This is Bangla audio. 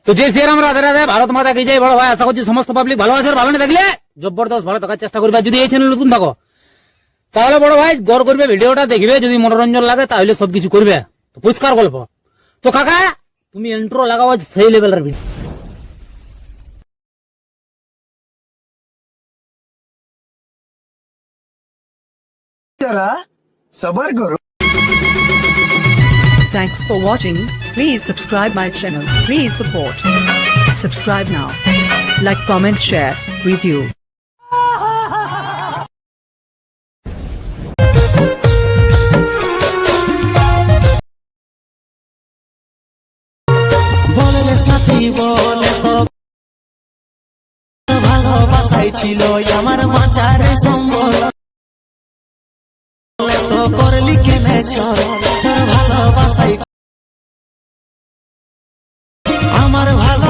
তো যে শ্রীরাম রাধে রাধে, ভারত মাতা কি জয়। বড় ভাই আশা করছি সমস্ত পাবলিক ভালো আছে, ভালো না থাকলে জবরদস্ত ভালো থাকার চেষ্টা করবে। যদি এই চ্যানেল নতুন থাকো তাহলে বড় ভাই গড় করবে, ভিডিওটা দেখবে, যদি মনোরঞ্জন লাগে তাহলে সবকিছু করবে। তো পরিষ্কার গল্প। তো কাকা তুমি ইন্ট্রো লাগাও সেই লেভেলের ভিডিও। जरा सबर करो। Thanks for watching. Please subscribe my channel. Please support. Subscribe now. Like, comment, share, review. বলে সাথী বলে তো ভালোবাসাই ছিল আমার মাচারে সম্বল, তো করলি কেনে চল তোর ভালোবাসাই আমার ভালো